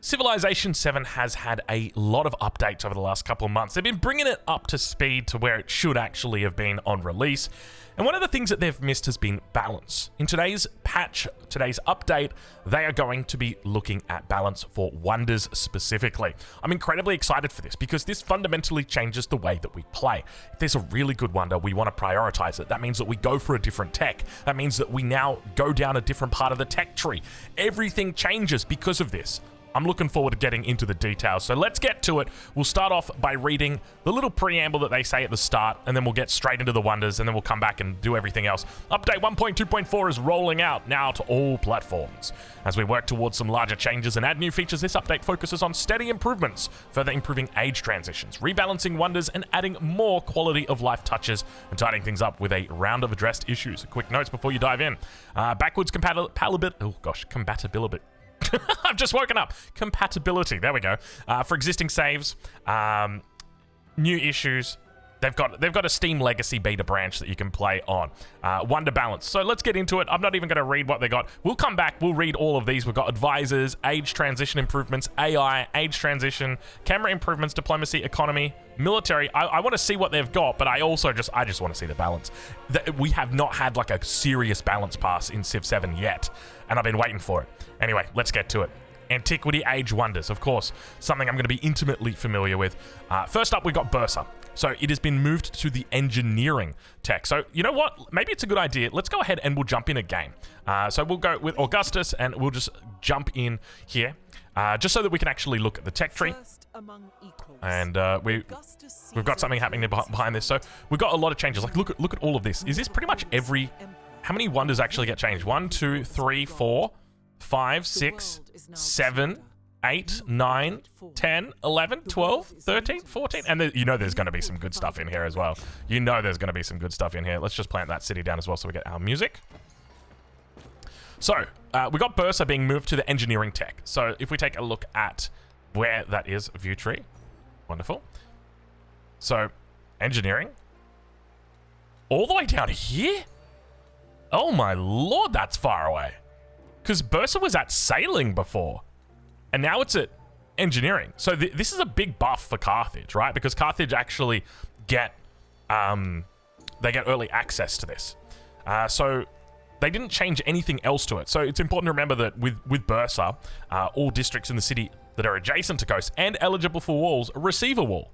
Civilization 7 has had a lot of updates over the last couple of months. They've been bringing it up to speed to where it should actually have been on release. And one of the things that they've missed has been balance. In today's patch, today's update, they are going to be looking at balance for wonders specifically. I'm incredibly excited for this because this fundamentally changes the way that we play. If there's a really good wonder, we want to prioritize it. That means that we go for a different tech. That means that we now go down a different part of the tech tree. Everything changes because of this. I'm looking forward to getting into the details, so let's get to it. We'll start off by reading the little preamble that they say at the start, and then we'll get straight into the wonders, and then we'll come back and do everything else. Update 1.2.4 is rolling out now to all platforms. As we work towards some larger changes and add new features, this update focuses on steady improvements, further improving age transitions, rebalancing wonders, and adding more quality of life touches, and tidying things up with a round of addressed issues. Quick notes before you dive in. Backwards compatibility. I've just woken up. Compatibility. There we go. For existing saves, new issues. They've got a Steam Legacy beta branch that you can play on. Wonder balance. So let's get into it. I'm not even going to read what they got. We'll come back. We'll read all of these. We've got advisors, age transition improvements, AI, age transition, camera improvements, diplomacy, economy, military. I want to see what they've got, but I just want to see the balance. We have not had like a serious balance pass in Civ 7 yet, and I've been waiting for it. Anyway, let's get to it. Antiquity Age Wonders, of course, something I'm going to be intimately familiar with. First up, we got Bursa. So it has been moved to the engineering tech. So you know what? Maybe it's a good idea. Let's go ahead and we'll jump in a game. So we'll go with Augustus and we'll just jump in here, just so that we can actually look at the tech tree. And we've got something happening behind this. So we've got a lot of changes. Like look at all of this. Is this pretty much every? How many wonders actually get changed? 1, 2, 3, 4, 5, 6, 7, 8, 9, 10, 11, 12, 13, 14. And you know there's going to be some good stuff in here as well. You know there's going to be some good stuff in here. Let's just plant that city down as well so we get our music. So, we got Bursa being moved to the engineering tech. So, if we take a look at where that is, view tree. Wonderful. So, engineering. All the way down here? Oh my lord, that's far away. Because Bursa was at sailing before. And now it's at engineering. So this is a big buff for Carthage, right? Because Carthage actually get early access to this. So they didn't change anything else to it. So it's important to remember that with Bursa, all districts in the city that are adjacent to coast and eligible for walls receive a wall.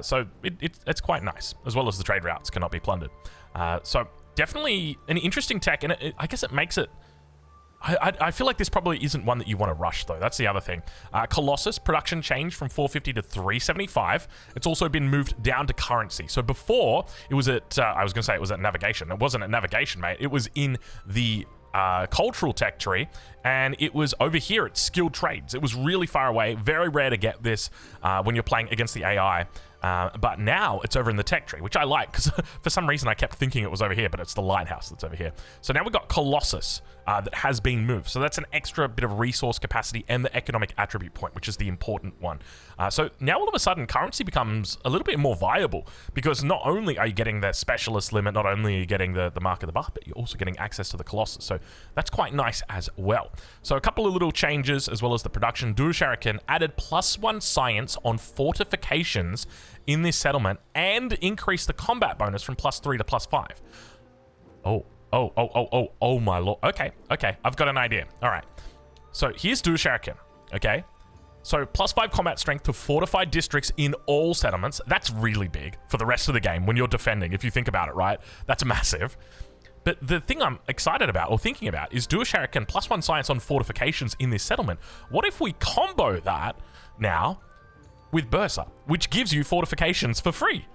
So it's quite nice, as well as the trade routes cannot be plundered. So definitely an interesting tech, and I guess it makes it. I feel like this probably isn't one that you want to rush, though. That's the other thing. Colossus, production change from 450 to 375. It's also been moved down to currency. So before, it was at, I was going to say it was at navigation. It wasn't at navigation, mate. It was in the cultural tech tree, and it was over here at skilled trades. It was really far away. Very rare to get this when you're playing against the AI. But now it's over in the tech tree, which I like because for some reason I kept thinking it was over here, but it's the lighthouse that's over here. So now we've got Colossus that has been moved. So that's an extra bit of resource capacity and the economic attribute point, which is the important one. So now all of a sudden currency becomes a little bit more viable because not only are you getting the specialist limit, not only are you getting the mark of the buff, but you're also getting access to the Colossus. So that's quite nice as well. So a couple of little changes as well as the production. Dusharakan added +1 science on fortifications in this settlement and increase the combat bonus from +3 to +5. Oh my lord. Okay, I've got an idea. All right. So here's Dusharakan, okay? So +5 combat strength to fortified districts in all settlements. That's really big for the rest of the game when you're defending, if you think about it, right? That's massive. But the thing I'm excited about, or thinking about, is Dusharakan +1 science on fortifications in this settlement. What if we combo that now with Bursa, which gives you fortifications for free?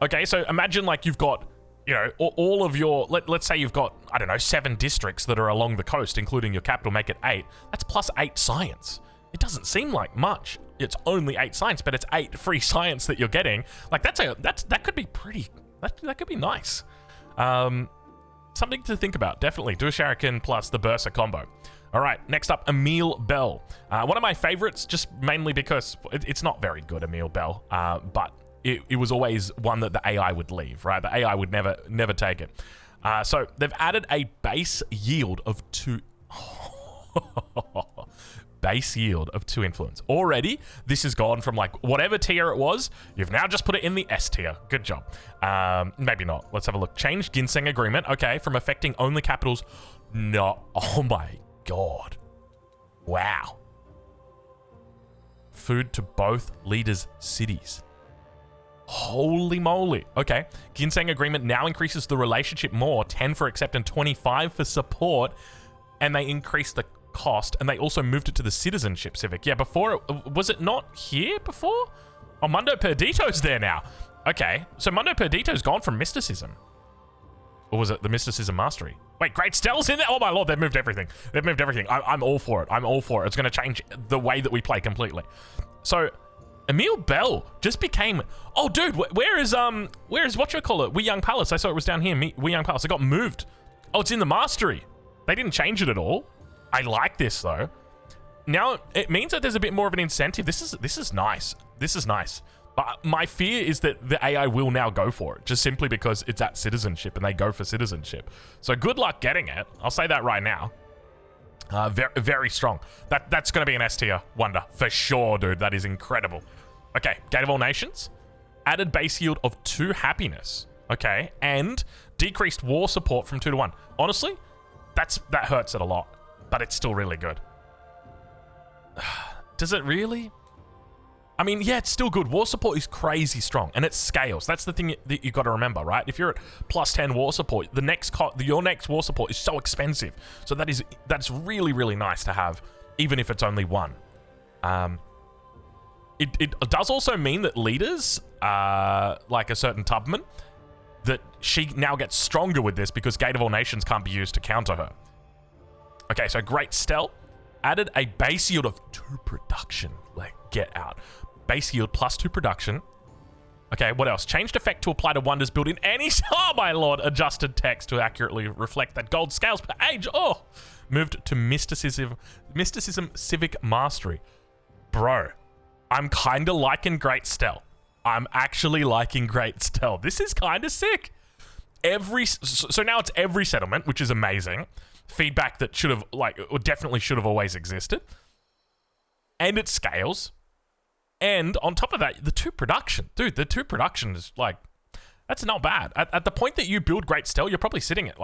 Okay, so imagine like you've got, you know, all of your, let's say you've got, I don't know, 7 districts that are along the coast, including your capital, make it 8. That's +8 science. It doesn't seem like much. It's only 8 science, but it's 8 free science that you're getting. Like that could be pretty, that could be nice. Something to think about, definitely. Dusharakan plus the Bursa combo. All right, next up, Emil Bell. One of my favorites, just mainly because it's not very good, Emil Bell, but it was always one that the AI would leave, right? The AI would never take it. So they've added a base yield of 2. base yield of 2 influence. Already, this has gone from like whatever tier it was, you've now just put it in the S tier. Good job. Maybe not. Let's have a look. Change Ginseng Agreement. Okay, from affecting only capitals. No. Oh my god. Wow. Food to both leaders' cities. Holy moly. Okay. Ginseng Agreement now increases the relationship more. 10 for accept and 25 for support. And they increase the cost. And they also moved it to the citizenship civic. Yeah, before, was it not here before? Oh, Mundo Perdito's there now. Okay. So Mundo Perdito's gone from mysticism. Or was it the mysticism mastery? Wait, Great Stell's in there? Oh my lord, they've moved everything. They've moved everything. I'm all for it. I'm all for it. It's going to change the way that we play completely. So, Emil Bell just became... Oh, dude, where is whatchamacallit? Wee Young Palace. I saw it was down here. Wee Young Palace. It got moved. Oh, it's in the mastery. They didn't change it at all. I like this, though. Now, it means that there's a bit more of an incentive. This is nice. This is nice. But my fear is that the AI will now go for it, just simply because it's at citizenship and they go for citizenship. So good luck getting it. I'll say that right now. Very, very strong. That's going to be an S tier wonder for sure, dude. That is incredible. Okay, Gate of All Nations. Added base yield of 2 happiness. Okay, and decreased war support from 2 to 1. Honestly, that hurts it a lot, but it's still really good. Does it really? I mean, yeah, it's still good. War support is crazy strong, and it scales. That's the thing that you got to remember, right? If you're at plus 10 war support, your next war support is so expensive. So that's really, really nice to have, even if it's only 1. It does also mean that leaders, like a certain Tubman, that she now gets stronger with this because Gate of All Nations can't be used to counter her. Okay, so Great Stell added a base yield of 2 production. Like, get out. Base yield plus 2 production. Okay, what else? Changed effect to apply to wonders built in any... Oh, my lord. Adjusted text to accurately reflect that gold scales per age. Oh. Moved to mysticism civic mastery. Bro, I'm kind of liking Great Stell. I'm actually liking Great Stell. This is kind of sick. So now it's every settlement, which is amazing. Feedback that should have, or definitely should have always existed. And it scales. And on top of that, the 2 production. Dude, the 2 production is that's not bad. At the point that you build Great Stell, you're probably sitting at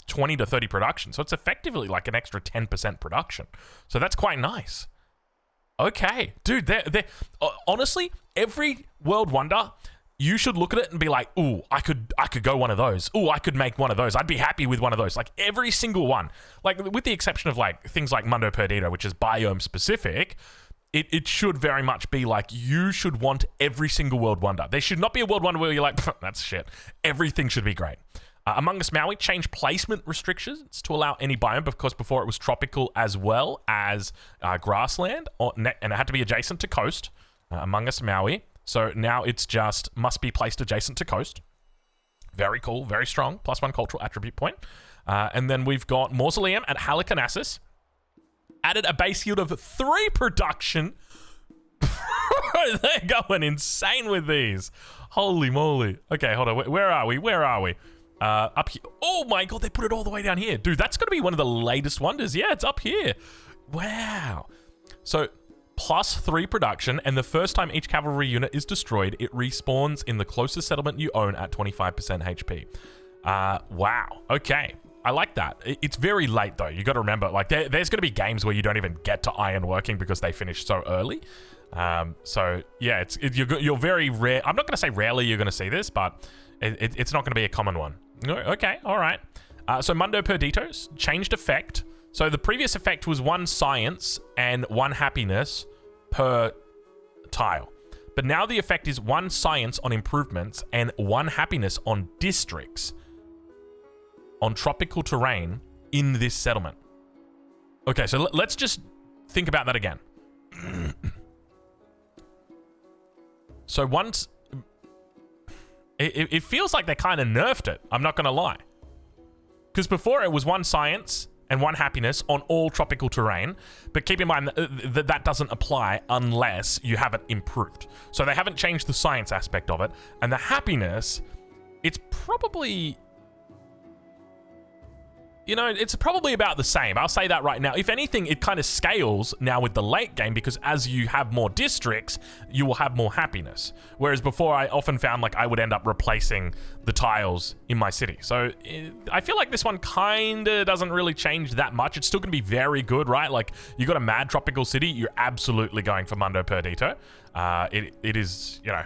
20 to 30 production. So it's effectively like an extra 10% production. So that's quite nice. Okay. Dude, they're honestly, every World Wonder, you should look at it and be like, ooh, I could go one of those. Ooh, I could make one of those. I'd be happy with one of those. Like every single one. Like with the exception of things like Mundo Perdido, which is biome specific, it should very much be like you should want every single World Wonder. There should not be a World Wonder where you're like, that's shit. Everything should be great. Among Us Maui changed placement restrictions to allow any biome because before it was tropical as well as grassland, and it had to be adjacent to coast. Among Us Maui. So now it's just must be placed adjacent to coast. Very cool, very strong. +1 cultural attribute point. And then we've got Mausoleum at Halicarnassus. Added a base yield of 3 production. They're going insane with these. Holy moly. Okay, hold on. Where are we? Up here. Oh my god, they put it all the way down here. Dude, that's going to be one of the latest wonders. Yeah, it's up here. Wow. So, +3 production, and the first time each cavalry unit is destroyed, it respawns in the closest settlement you own at 25% HP. Wow. Okay. I like that. It's very late, though. You got to remember, there's going to be games where you don't even get to iron working because they finish so early. So, yeah, you're very rare. I'm not going to say rarely you're going to see this, but it's not going to be a common one. Okay, all right. So, Mundo Perditos, changed effect. So, the previous effect was 1 science and 1 happiness per tile. But now the effect is 1 science on improvements and 1 happiness on districts on tropical terrain in this settlement. Okay, so let's just think about that again. So once... It feels like they kind of nerfed it, I'm not going to lie. Because before it was 1 science and 1 happiness on all tropical terrain, but keep in mind that that doesn't apply unless you have it improved. So they haven't changed the science aspect of it, and the happiness, it's probably... you know, it's probably about the same. I'll say that right now. If anything, it kind of scales now with the late game because as you have more districts, you will have more happiness. Whereas before, I often found like I would end up replacing the tiles in my city. So I feel like this one kind of doesn't really change that much. It's still going to be very good, right? Like you got a mad tropical city, you're absolutely going for Mundo Perdido. It is, you know.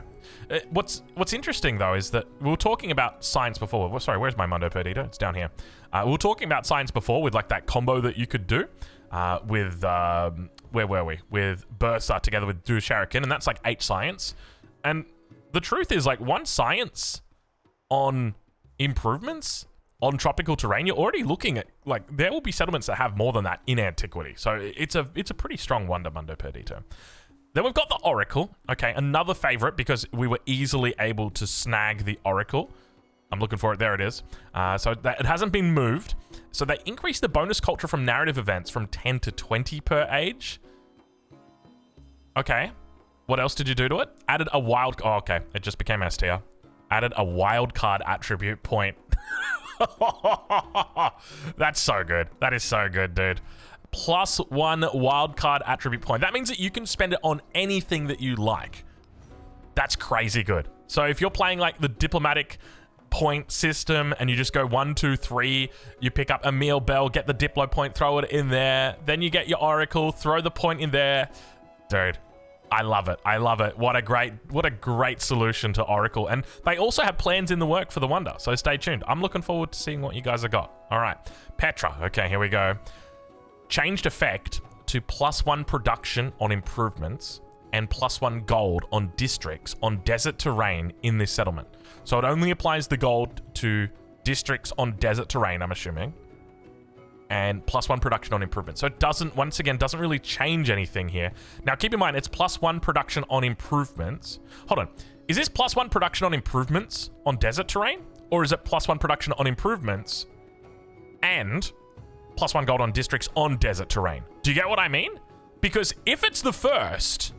What's interesting though is that we were talking about science before. Sorry, where's my Mundo Perdido? It's down here. We were talking about science before with like that combo that you could do with where were we? With Bursa together with Do Shuriken, and that's like 8 science. And the truth is, like 1 science on improvements on tropical terrain, you're already looking at like there will be settlements that have more than that in Antiquity. So it's a pretty strong wonder, Mundo Perdido. Then we've got the Oracle. Okay, another favorite because we were easily able to snag the Oracle. I'm looking for it. There it is. So that it hasn't been moved. So they increased the bonus culture from narrative events from 10 to 20 per age. Okay. What else did you do to it? Added a wild... Oh, okay. It just became S tier. Added a wild card attribute point. That's so good. That is so good, dude. +1 wildcard attribute point. That means that you can spend it on anything that you like. That's crazy good. So if you're playing like the diplomatic point system and you just go 1, 2, 3, you pick up Emil Bell, get the Diplo point, throw it in there, then you get your Oracle, throw the point in there. Dude, I love it. I love it. What a great solution to Oracle. And they also have plans in the work for the Wonder, so stay tuned. I'm looking forward to seeing what you guys have got. All right, Petra. Okay, here we go. Changed effect to +1 production on improvements and +1 gold on districts on desert terrain in this settlement. So it only applies the gold to districts on desert terrain, I'm assuming, and +1 production on improvements. So it doesn't, once again, doesn't really change anything here. Now keep in mind, it's +1 production on improvements. Hold on, is this +1 production on improvements on desert terrain? Or is it +1 production on improvements and +1 gold on districts on desert terrain? Do you get what I mean? Because if it's the first,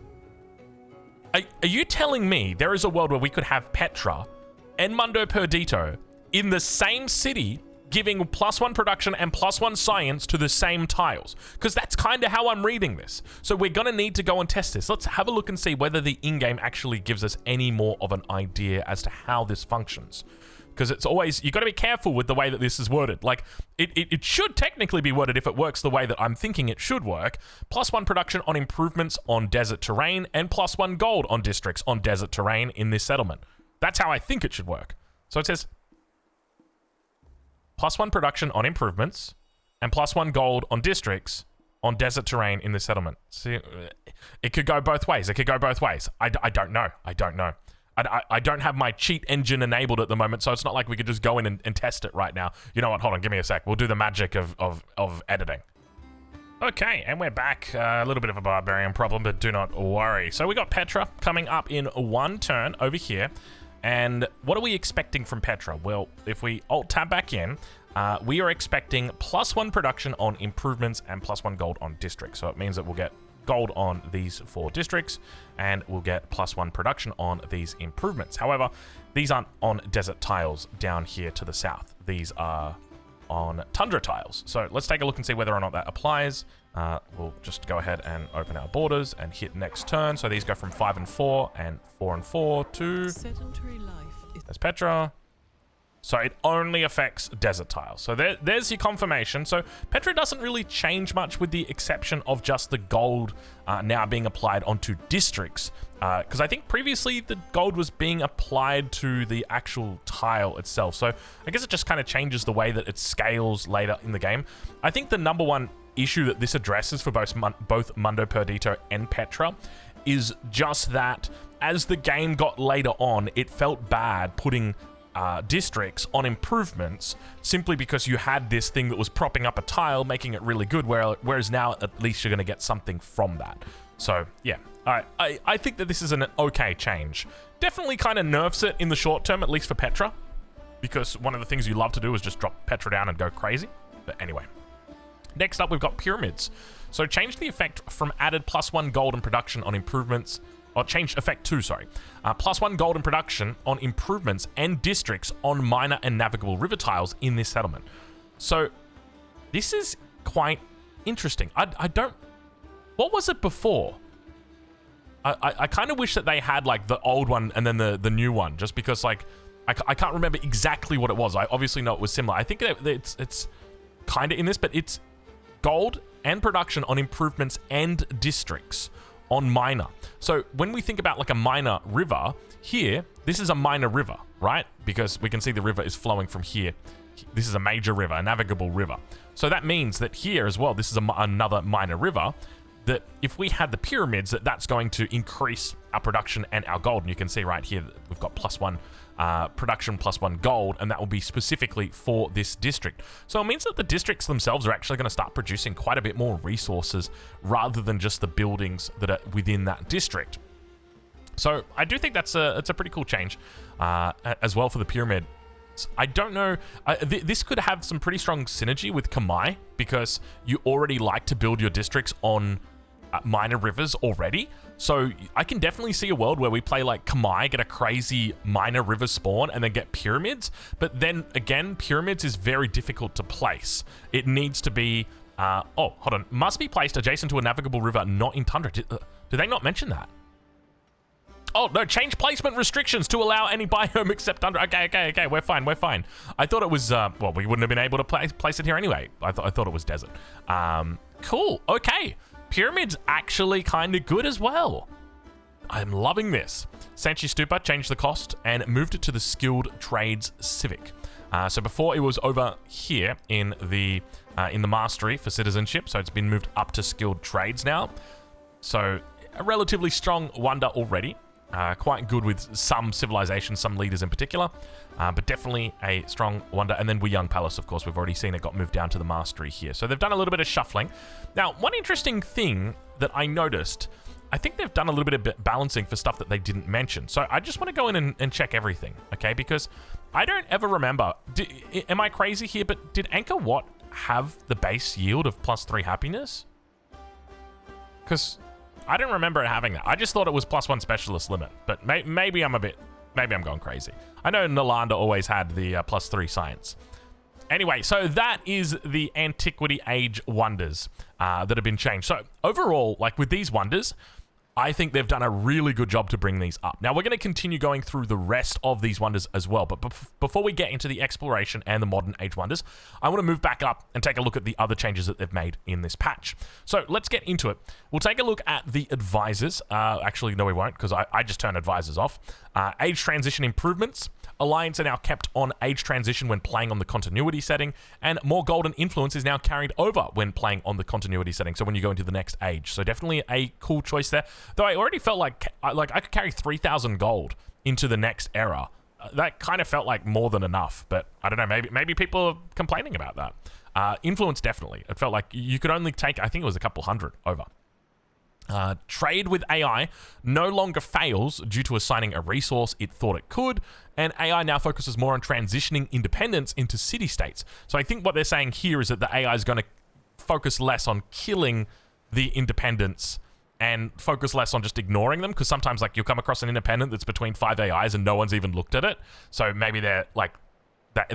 are you telling me there is a world where we could have Petra and Mundo Perdido in the same city giving +1 production and +1 science to the same tiles? Because that's kind of how I'm reading this. So we're going to need to go and test this. Let's have a look and see whether the in-game actually gives us any more of an idea as to how this functions. Because it's always, you've got to be careful with the way that this is worded. Like, it should technically be worded if it works the way that I'm thinking it should work. +1 production on improvements on desert terrain and +1 gold on districts on desert terrain in this settlement. That's how I think it should work. So it says +1 production on improvements and +1 gold on districts on desert terrain in this settlement. See, it could go both ways. It could go both ways. I don't know. I don't know. I don't have my cheat engine enabled at the moment, so it's not like we could just go in and test it right now. You know what? Hold on. Give me a sec. We'll do the magic of editing. Okay, and we're back. A little bit of a barbarian problem, but do not worry. So we got Petra coming up in 1 turn over here. And what are we expecting from Petra? Well, if we Alt-Tab back in, we are expecting +1 production on improvements and +1 gold on districts. So it means that we'll get gold on these 4 districts and we'll get +1 production on these improvements. However, these aren't on desert tiles down here to the south. These are on tundra tiles. So let's take a look and see whether or not that applies. We'll just go ahead and open our borders and hit next turn. So these go from 5 and 4 and 4 and 4 to... Sedentary life. There's Petra. So it only affects desert tiles. So there's your confirmation. So Petra doesn't really change much with the exception of just the gold now being applied onto districts. Because I think previously the gold was being applied to the actual tile itself. So I guess it just kind of changes the way that it scales later in the game. I think the #1 issue that this addresses for both Mundo Perdido and Petra is just that as the game got later on, it felt bad putting districts on improvements simply because you had this thing that was propping up a tile, making it really good, whereas now at least you're going to get something from that. So yeah, I think that this is an okay change. Definitely kind of nerfs it in the short term, at least for Petra, because one of the things you love to do is just drop Petra down and go crazy. But anyway, next up we've got pyramids. So change the effect from added +1 gold and production on improvements. Or changed effect 2, sorry. +1 gold in production on improvements and districts on minor and navigable river tiles in this settlement. So This is quite interesting. I don't... What was it before? I kind of wish that they had, like, the old one and then the new one, just because, like, I can't remember exactly what it was. I obviously know it was similar. I think it's kind of in this, but it's gold and production on improvements and districts on minor. So when we think about, like, a minor river, here, this is a minor river, right? Because we can see the river is flowing from here. This is a major river, a navigable river. So that means that here as well, this is another minor river, that if we had the pyramids, that's going to increase our production and our gold. And you can see right here that we've got +1 production, +1 gold, and that will be specifically for this district. So it means that the districts themselves are actually going to start producing quite a bit more resources rather than just the buildings that are within that district. So I do think it's a pretty cool change as well for the pyramid. I don't know, this could have some pretty strong synergy with Kamai, because you already like to build your districts on minor rivers already. So I can definitely see a world where we play like Kamai, get a crazy minor river spawn, and then get pyramids. But then again, pyramids is very difficult to place. It needs to be, oh, hold on, must be placed adjacent to a navigable river, not in tundra. Did they not mention that? Oh, no, change placement restrictions to allow any biome except tundra. Okay, we're fine. I thought it was, well, we wouldn't have been able to place it here anyway. I thought it was desert. Cool, okay. Pyramids actually kind of good as well. I'm loving this. Sanchi Stupa changed the cost and moved it to the Skilled Trades Civic. So before it was over here in the Mastery for Citizenship, so it's been moved up to Skilled Trades now. So a relatively strong wonder already. Quite good with some civilizations, some leaders in particular, but definitely a strong wonder. And then Young Palace, of course, we've already seen it got moved down to the Mastery here. So they've done a little bit of shuffling. Now, one interesting thing that I noticed, I think they've done a little bit of balancing for stuff that they didn't mention. So I just want to go in and check everything, okay? Because I don't ever remember, am I crazy here, but did Angkor Wat have the base yield of +3 happiness? Because I don't remember it having that. I just thought it was +1 specialist limit, but maybe I'm going crazy. I know Nalanda always had the +3 science. Anyway, so that is the Antiquity Age wonders that have been changed. So overall, like with these wonders, I think they've done a really good job to bring these up. Now, we're going to continue going through the rest of these wonders as well, but before we get into the exploration and the modern age wonders, I want to move back up and take a look at the other changes that they've made in this patch. So let's get into it. We'll take a look at the advisors. Actually, no, we won't, because I just turned advisors off. Age transition improvements. Alliance are now kept on age transition when playing on the continuity setting, and more golden influence is now carried over when playing on the continuity setting, so when you go into the next age. So definitely a cool choice there. Though I already felt like I could carry 3,000 gold into the next era. That kind of felt like more than enough, but I don't know, maybe people are complaining about that. Influence, definitely. It felt like you could only take, I think it was a couple hundred over. Trade with AI no longer fails due to assigning a resource it thought it could, and AI now focuses more on transitioning independence into city-states. So I think what they're saying here is that the AI is going to focus less on killing the independents and focus less on just ignoring them, because sometimes like you'll come across an independent that's between 5 AIs and no one's even looked at it. So maybe they're like,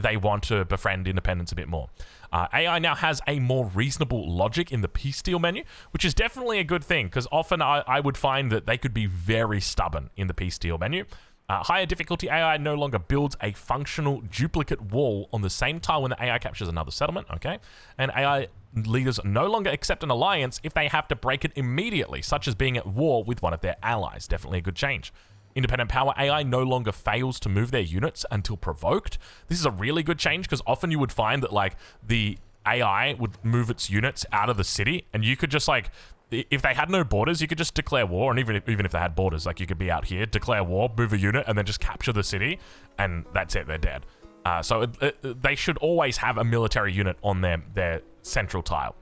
they want to befriend independence a bit more. AI now has a more reasonable logic in the peace deal menu, which is definitely a good thing, because often I would find that they could be very stubborn in the peace deal menu. Higher difficulty AI no longer builds a functional duplicate wall on the same tile when the AI captures another settlement, okay? And AI leaders no longer accept an alliance if they have to break it immediately, such as being at war with one of their allies. Definitely a good change. Independent power AI no longer fails to move their units until provoked. This is a really good change, because often you would find that like the AI would move its units out of the city, and you could just like, if they had no borders, you could just declare war, and even if they had borders, like you could be out here, declare war, move a unit, and then just capture the city, and that's it, they're dead. So they should always have a military unit on their central tile.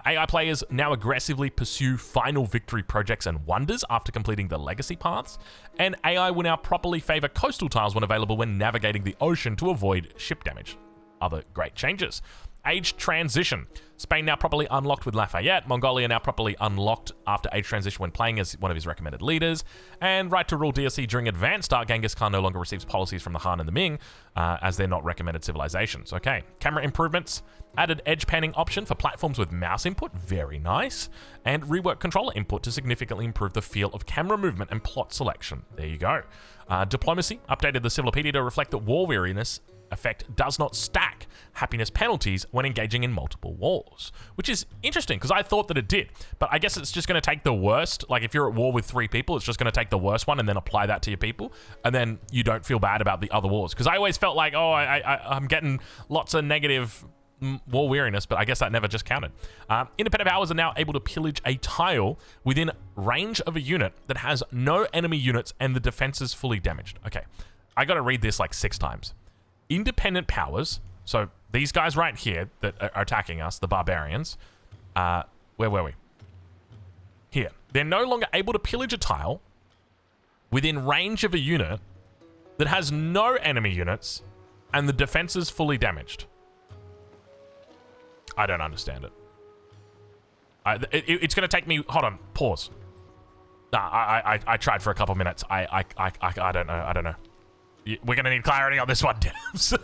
AI players now aggressively pursue final victory projects and wonders after completing the legacy paths, and AI will now properly favor coastal tiles when available when navigating the ocean to avoid ship damage. Other great changes. Age transition. Spain now properly unlocked with Lafayette. Mongolia now properly unlocked after age transition when playing as one of his recommended leaders. And right to rule DLC during Advanced Dark. Genghis Khan no longer receives policies from the Han and the Ming, as they're not recommended civilizations. Okay, camera improvements. Added edge panning option for platforms with mouse input. Very nice. And rework controller input to significantly improve the feel of camera movement and plot selection. There you go. Diplomacy. Updated the Civilopedia to reflect that war weariness effect does not stack happiness penalties when engaging in multiple wars, which is interesting because I thought that it did, but I guess it's just going to take the worst. Like if you're at war with 3 people, it's just going to take the worst one and then apply that to your people, and then you don't feel bad about the other wars. Because I always felt like, oh, I'm getting lots of negative war weariness, but I guess that never just counted. Independent powers are now able to pillage a tile within range of a unit that has no enemy units and the defense is fully damaged. Okay, I got to read this like 6 times. Independent powers, so these guys right here that are attacking us, the barbarians, where were we? Here. They're no longer able to pillage a tile within range of a unit that has no enemy units and the defense is fully damaged. I don't understand it. It's going to take me... Hold on. Pause. Nah, I tried for a couple minutes. I don't know. I don't know. We're going to need clarity on this one, devs.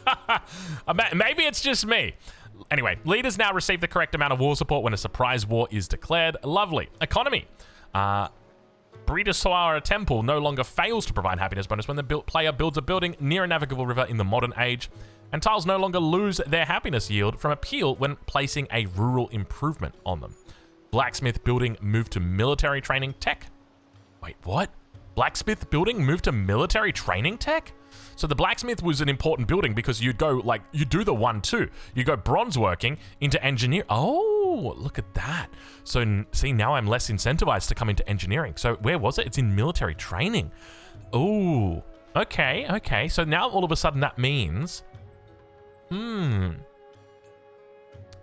Maybe it's just me. Anyway, leaders now receive the correct amount of war support when a surprise war is declared. Lovely. Economy. Bridaswara Temple no longer fails to provide happiness bonus when the player builds a building near a navigable river in the modern age. And tiles no longer lose their happiness yield from appeal when placing a rural improvement on them. Blacksmith building moved to military training tech. Wait, what? Blacksmith building moved to military training tech? So the blacksmith was an important building because you'd go, like, you do the 1-2. You go bronze working into engineer. Oh, look at that. So, see, now I'm less incentivized to come into engineering. So where was it? It's in military training. Oh, okay. So now all of a sudden that means...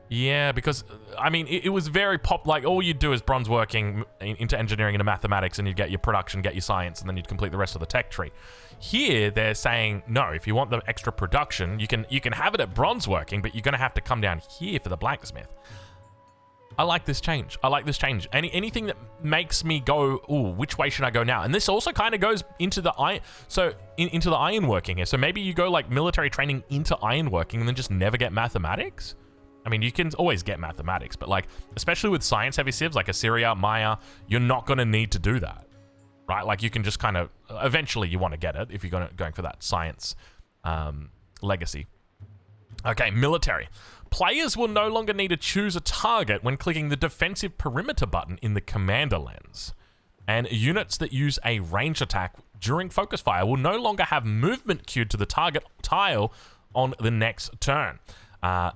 Yeah, because, I mean, it was very like, all you'd do is bronze working into engineering into mathematics, and you'd get your production, get your science, and then you'd complete the rest of the tech tree. Here, they're saying, no, if you want the extra production, you can have it at bronze working, but you're going to have to come down here for the blacksmith. I like this change. Anything that makes me go, ooh, which way should I go now? And this also kind of goes into the iron, into the ironworking here. So maybe you go like military training into ironworking and then just never get mathematics. I mean, you can always get mathematics, but like, especially with science-heavy civs like Assyria, Maya, you're not going to need to do that, right? Like, you can just kind of, eventually you want to get it if you're going for that science legacy. Okay, military. Players will no longer need to choose a target when clicking the defensive perimeter button in the commander lens. And units that use a range attack during focus fire will no longer have movement queued to the target tile on the next turn.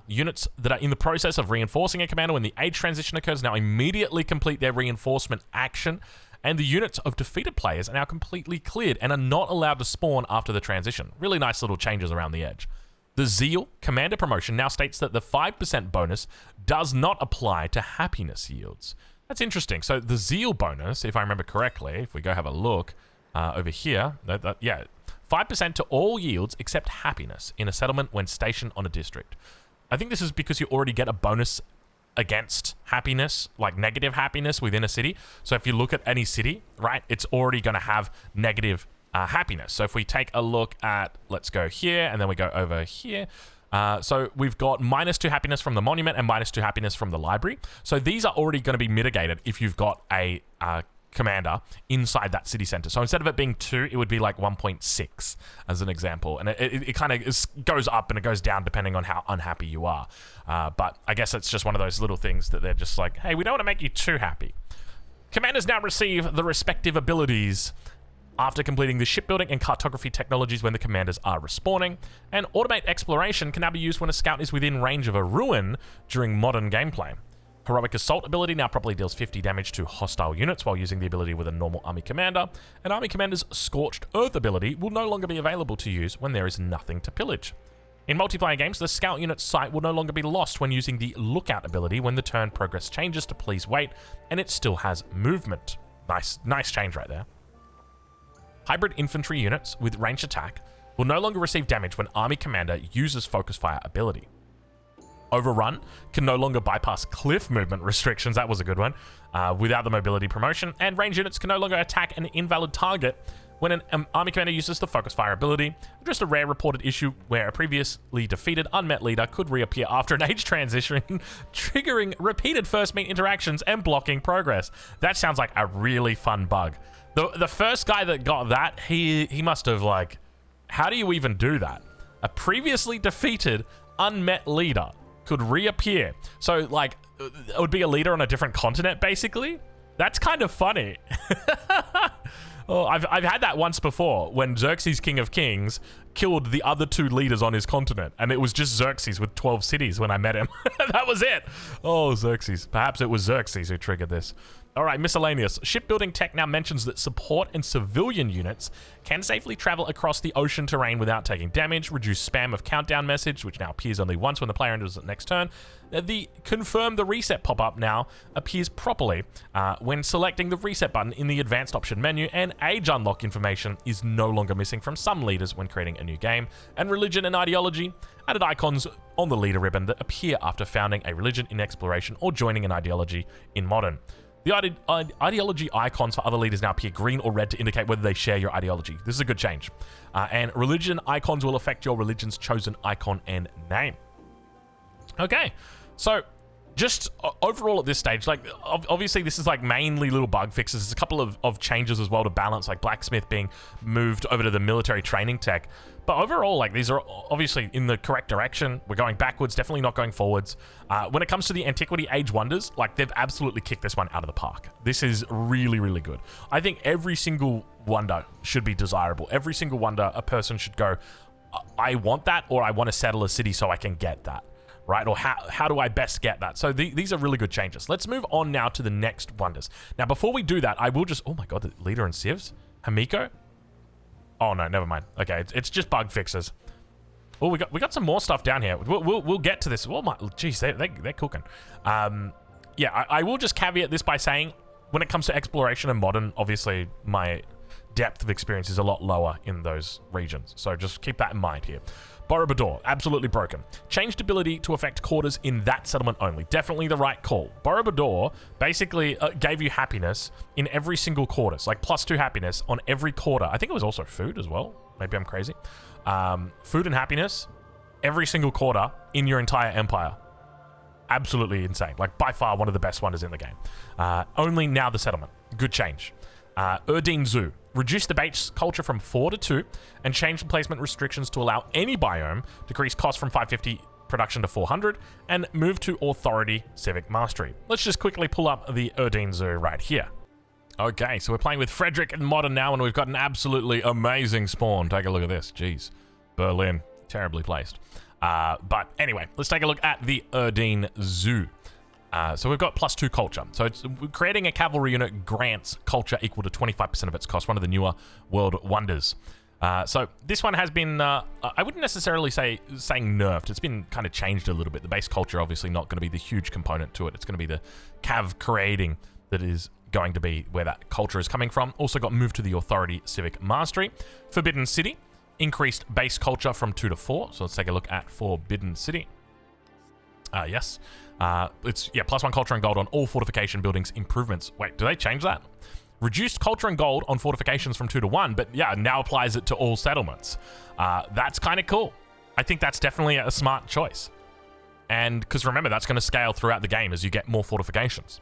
Units that are in the process of reinforcing a commander when the age transition occurs now immediately complete their reinforcement action, and the units of defeated players are now completely cleared and are not allowed to spawn after the transition. Really nice little changes around the edge. The Zeal commander promotion now states that the 5% bonus does not apply to happiness yields. That's interesting. So the Zeal bonus, if I remember correctly, if we go have a look over here, yeah, 5% to all yields except happiness in a settlement when stationed on a district. I think this is because you already get a bonus against happiness, like negative happiness within a city. So if you look at any city, right, it's already going to have negative happiness. So if we take a look at, let's go here, and then we go over here. So we've got -2 happiness from the monument and -2 happiness from the library. So these are already going to be mitigated if you've got a commander inside that city center. So instead of it being 2, it would be like 1.6 as an example. And it kind of goes up and it goes down depending on how unhappy you are. But I guess it's just one of those little things that they're just like, hey, we don't want to make you too happy. Commanders now receive the respective abilities after completing the shipbuilding and cartography technologies when the commanders are respawning. And automate exploration can now be used when a scout is within range of a ruin during modern gameplay. Heroic Assault ability now properly deals 50 damage to hostile units while using the ability with a normal army commander. And army commander's Scorched Earth ability will no longer be available to use when there is nothing to pillage. In multiplayer games, the scout unit's sight will no longer be lost when using the Lookout ability when the turn progress changes to Please Wait, and it still has movement. Nice change right there. Hybrid infantry units with ranged attack will no longer receive damage when army commander uses Focus Fire ability. Overrun can no longer bypass cliff movement restrictions. That was a good one. Without the mobility promotion. And range units can no longer attack an invalid target when an army commander uses the focus fire ability. Just a rare reported issue where a previously defeated unmet leader could reappear after an age transition, triggering repeated first meet interactions and blocking progress. That sounds like a really fun bug. The first guy that got that, he must have like, how do you even do that? A previously defeated unmet leader could reappear. So like, it would be a leader on a different continent, basically. That's kind of funny. Oh, I've had that once before when Xerxes, King of Kings, killed the other 2 leaders on his continent, and it was just Xerxes with 12 cities when I met him. That was it. Oh, Xerxes. Perhaps it was Xerxes who triggered this. All right, miscellaneous. Shipbuilding tech now mentions that support and civilian units can safely travel across the ocean terrain without taking damage, reduce spam of countdown message, which now appears only once when the player enters the next turn. The confirm the reset pop-up now appears properly when selecting the reset button in the advanced option menu, and age unlock information is no longer missing from some leaders when creating a new game. And religion and ideology added icons on the leader ribbon that appear after founding a religion in exploration or joining an ideology in modern. The ideology icons for other leaders now appear green or red to indicate whether they share your ideology. This is a good change. And religion icons will affect your religion's chosen icon and name. Okay, so just overall at this stage, like obviously this is like mainly little bug fixes. There's a couple of changes as well to balance, like blacksmith being moved over to the military training tech. But overall, like these are obviously in the correct direction. We're going backwards, definitely not going forwards. When it comes to the Antiquity Age Wonders, like they've absolutely kicked this one out of the park. This is really, really good. I think every single wonder should be desirable. Every single wonder, a person should go, I want that, or I want to settle a city so I can get that. Right? Or how do I best get that? So these are really good changes. Let's move on now to the next wonders. Now, before we do that, I will just... Oh my god, the leader and civs? Hamiko? Oh no, never mind. Okay, it's just bug fixes. Oh, we got some more stuff down here. We'll get to this. Oh my... Jeez, they're cooking. Yeah, I will just caveat this by saying, when it comes to exploration and modern, obviously my depth of experience is a lot lower in those regions. So just keep that in mind here. Borobudur, absolutely broken. Changed ability to affect quarters in that settlement only. Definitely the right call. Borobudur basically gave you happiness in every single quarter. So like +2 happiness on every quarter. I think it was also food as well. Maybe I'm crazy. Food and happiness every single quarter in your entire empire. Absolutely insane. Like by far one of the best wonders in the game. Only now the settlement. Good change. Erdene Zoo. Reduce the base culture from 4 to 2 and change the placement restrictions to allow any biome, decrease cost from 550 production to 400, and move to authority civic mastery. Let's just quickly pull up the Erdene Zoo right here. Okay, so we're playing with Frederick in modern now, and we've got an absolutely amazing spawn. Take a look at this. Jeez. Berlin. Terribly placed. But anyway, let's take a look at the Erdene Zoo. So we've got +2 culture. So it's creating a cavalry unit grants culture equal to 25% of its cost. One of the newer world wonders. So this one has been, I wouldn't necessarily saying nerfed. It's been kind of changed a little bit. The base culture obviously not going to be the huge component to it. It's going to be the cav creating that is going to be where that culture is coming from. Also got moved to the authority civic mastery. Forbidden City increased base culture from 2 to 4. So let's take a look at Forbidden City. Yes. It's, yeah, +1 culture and gold on all fortification buildings improvements. Wait, do they change that? Reduced culture and gold on fortifications from 2 to 1, but yeah, now applies it to all settlements. That's kind of cool. I think that's definitely a smart choice. And because remember, that's going to scale throughout the game as you get more fortifications.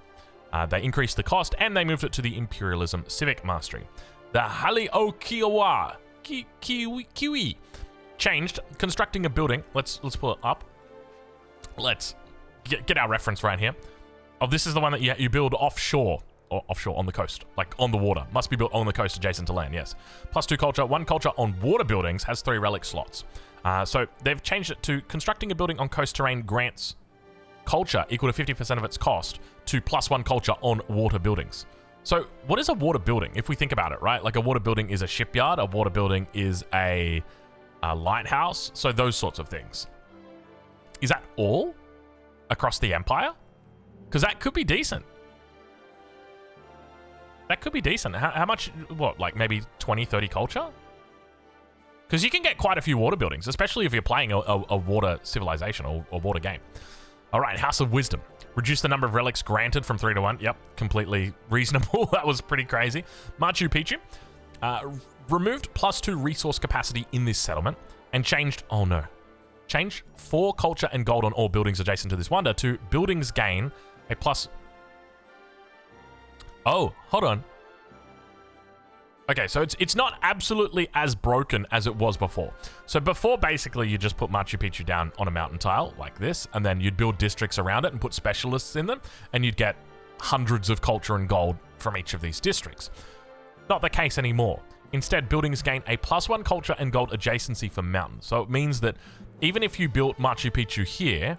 They increased the cost and they moved it to the Imperialism Civic Mastery. The Haliokiwa Kiwi changed constructing a building. Let's pull it up. Let's get our reference right here. Oh, this is the one that you build offshore. Or offshore, on the coast. Like, on the water. Must be built on the coast adjacent to land, yes. +2 culture. 1 culture on water buildings has 3 relic slots. So they've changed it to constructing a building on coast terrain grants culture equal to 50% of its cost to +1 culture on water buildings. So what is a water building, if we think about it, right? Like, a water building is a shipyard. A water building is a lighthouse. So those sorts of things. Is that all across the empire? Because that could be decent. That could be decent. How much, what, like maybe 20, 30 culture? Because you can get quite a few water buildings, especially if you're playing a water civilization or water game. All right, House of Wisdom. Reduce the number of relics granted from 3 to 1. Yep, completely reasonable. That was pretty crazy. Machu Picchu. Removed +2 resource capacity in this settlement and changed, oh no. Changed 4 culture and gold on all buildings adjacent to this wonder to buildings gain a plus... Oh, hold on. Okay, so it's not absolutely as broken as it was before. So before, basically, you just put Machu Picchu down on a mountain tile like this, and then you'd build districts around it and put specialists in them, and you'd get hundreds of culture and gold from each of these districts. Not the case anymore. Instead, buildings gain a +1 culture and gold adjacency for mountains. So it means that even if you built Machu Picchu here,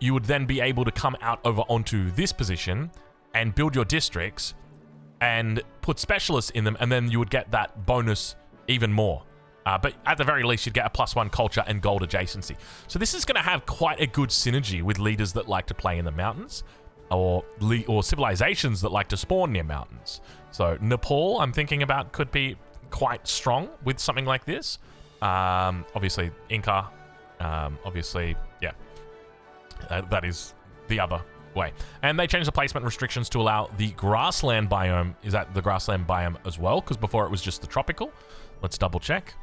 you would then be able to come out over onto this position and build your districts and put specialists in them, and then you would get that bonus even more. But at the very least, you'd get a +1 culture and gold adjacency. So this is going to have quite a good synergy with leaders that like to play in the mountains, or civilizations that like to spawn near mountains. So Nepal, I'm thinking about, could be quite strong with something like this. Obviously, Inca. Obviously, yeah. That is the other way. And they changed the placement restrictions to allow the grassland biome. Is that the grassland biome as well? Because before it was just the tropical. Let's double check.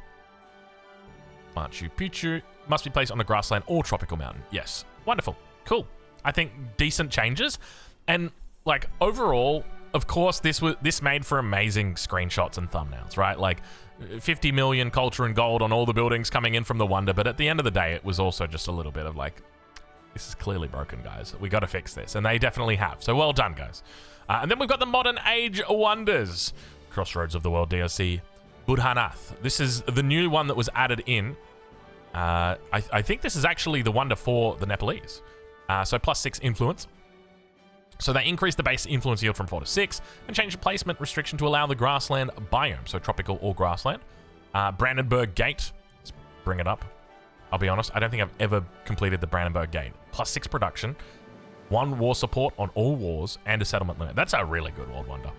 Machu Picchu must be placed on a grassland or tropical mountain. Yes. Wonderful. Cool. I think decent changes. And like overall, of course, this made for amazing screenshots and thumbnails, right? Like 50 million culture and gold on all the buildings coming in from the wonder. But at the end of the day, it was also just a little bit of like, this is clearly broken, guys. We got to fix this. And they definitely have. So well done, guys. And then we've got the Modern Age Wonders. Crossroads of the World DLC. Budhanath. This is the new one that was added in. I think this is actually the wonder for the Nepalese. So +6 influence. So they increased the base influence yield from 4 to 6 and changed the placement restriction to allow the grassland biome. So tropical or grassland. Brandenburg Gate. Let's bring it up. I'll be honest, I don't think I've ever completed the Brandenburg Gate. +6 production, 1 war support on all wars, and a settlement limit. That's a really good world wonder.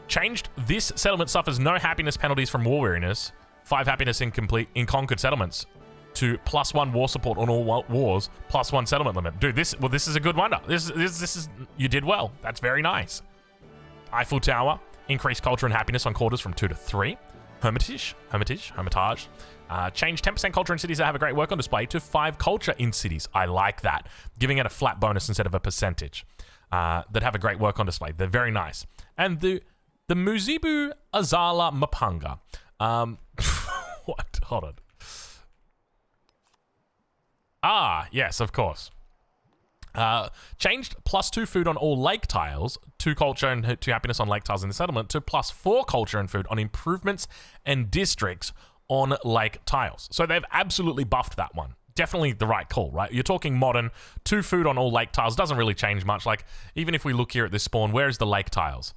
Changed this settlement suffers no happiness penalties from war weariness, 5 happiness in conquered settlements, to +1 war support on all wars, +1 settlement limit. Dude, this is a good wonder. This is you did well. That's very nice. Eiffel Tower, increased culture and happiness on quarters from 2 to 3. Hermitage. Change 10% culture in cities that have a great work on display to 5 culture in cities. I like that. Giving it a flat bonus instead of a percentage. That have a great work on display. They're very nice. And the Muzibu Azala Mapanga. What? Hold on. Ah, yes, of course. Changed +2 food on all lake tiles, 2 culture and 2 happiness on lake tiles in the settlement, to +4 culture and food on improvements and districts on lake tiles. So they've absolutely buffed that one. Definitely the right call, right? You're talking modern, 2 food on all lake tiles. Doesn't really change much. Like, even if we look here at this spawn, where's the lake tiles?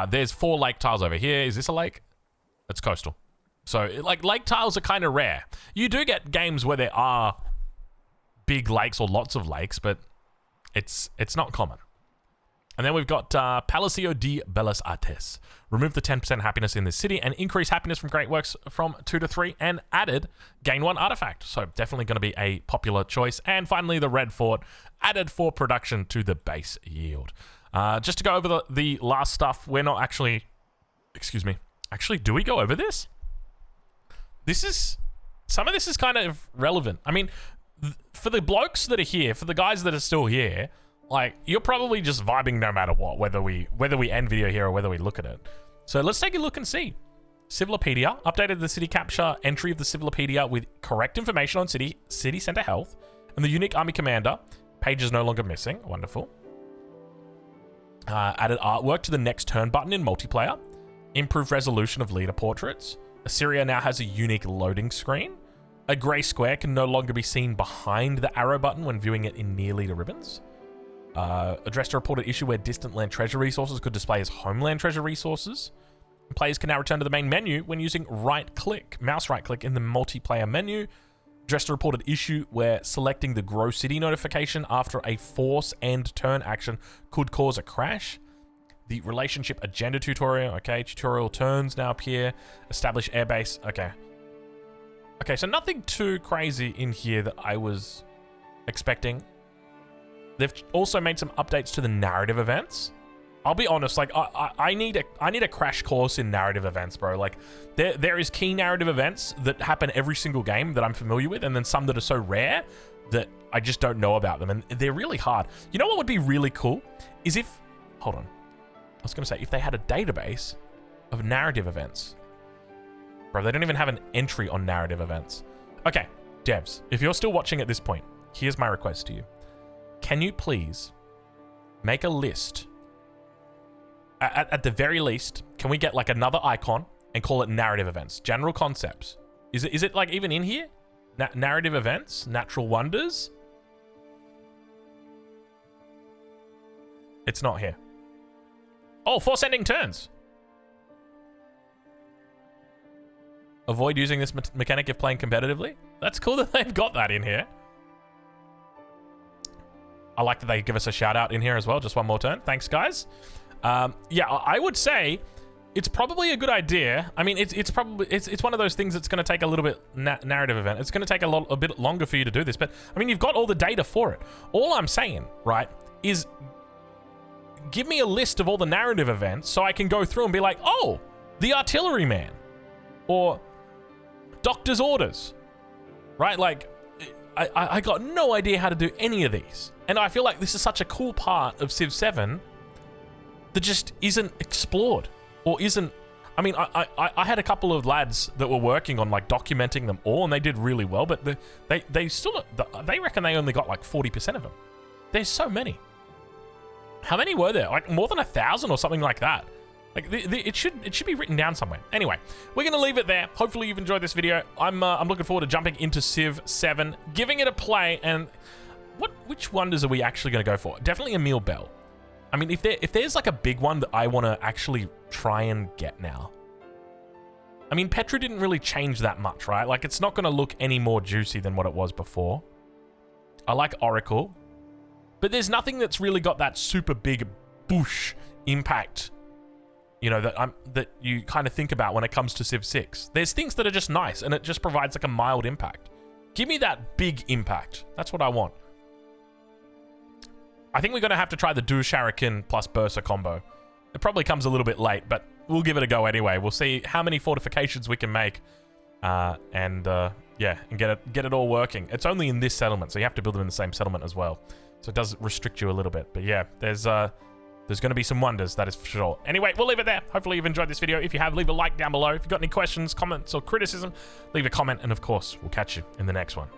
There's 4 lake tiles over here. Is this a lake? It's coastal. So, like, lake tiles are kind of rare. You do get games where there are big lakes or lots of lakes, but it's not common. And then we've got Palacio de Bellas Artes. Remove the 10% happiness in this city and increase happiness from great works from 2 to 3 and added gain 1 artifact. So definitely going to be a popular choice. And finally, the Red Fort added 4 production to the base yield. Just to go over the last stuff, we're not actually... Excuse me. Actually, do we go over this? Some of this is kind of relevant. I mean, for the blokes that are here, for the guys that are still here... Like, you're probably just vibing no matter what, whether we end video here or whether we look at it. So let's take a look and see. Civilopedia updated the city capture entry of the Civilopedia with correct information on city center health, and the unique army commander page is no longer missing. Wonderful. Added artwork to the next turn button in multiplayer. Improved resolution of leader portraits. Assyria now has a unique loading screen. A grey square can no longer be seen behind the arrow button when viewing it in near leader ribbons. Addressed a reported issue where distant land treasure resources could display as homeland treasure resources. Players can now return to the main menu when using mouse right click in the multiplayer menu. Addressed a reported issue where selecting the Grow City notification after a force end turn action could cause a crash. The relationship agenda tutorial. Okay, tutorial turns now appear. Establish airbase. Okay. Okay, so nothing too crazy in here that I was expecting. They've also made some updates to the narrative events. I'll be honest, like I need a crash course in narrative events, bro. Like there is key narrative events that happen every single game that I'm familiar with, and then some that are so rare that I just don't know about them, and they're really hard. You know what would be really cool is if, hold on, I was gonna say if they had a database of narrative events. Bro, they don't even have an entry on narrative events. Okay, devs, if you're still watching at this point, here's my request to you. Can you please make a list? At the very least, can we get like another icon and call it narrative events? General concepts. Is it like even in here? Narrative events? Natural wonders? It's not here. Oh, force ending turns. Avoid using this mechanic if playing competitively. That's cool that they've got that in here. I like that they give us a shout out in here as well. Just one more turn. Thanks, guys. Yeah, I would say it's probably a good idea. I mean, it's probably one of those things that's going to take a little bit narrative event. It's going to take a bit longer for you to do this, but I mean, you've got all the data for it. All I'm saying, right, is give me a list of all the narrative events so I can go through and be like, oh, the artilleryman, or doctor's orders, right? Like, I got no idea how to do any of these. And I feel like this is such a cool part of Civ 7 that just isn't explored, or isn't... I mean, I had a couple of lads that were working on like documenting them all, and they did really well, but they still... They reckon they only got like 40% of them. There's so many. How many were there? Like more than 1,000 or something like that. Like it should be written down somewhere. Anyway, we're gonna leave it there. Hopefully you've enjoyed this video. I'm looking forward to jumping into Civ 7, giving it a play, and which wonders are we actually gonna go for? Definitely Emil Bell. I mean, if there's like a big one that I want to actually try and get now. I mean, Petra didn't really change that much, right? Like, it's not going to look any more juicy than what it was before. I like Oracle, but there's nothing that's really got that super big boosh impact, you know, that you kind of think about when it comes to Civ 6. There's things that are just nice, and it just provides like a mild impact. Give me that big impact. That's what I want. I think we're going to have to try the Do Shuriken plus Bursa combo. It probably comes a little bit late, but we'll give it a go anyway. We'll see how many fortifications we can make, yeah, and get it all working. It's only in this settlement, so you have to build them in the same settlement as well. So it does restrict you a little bit. But yeah, there's going to be some wonders, that is for sure. Anyway, we'll leave it there. Hopefully you've enjoyed this video. If you have, leave a like down below. If you've got any questions, comments, or criticism, leave a comment. And of course, we'll catch you in the next one.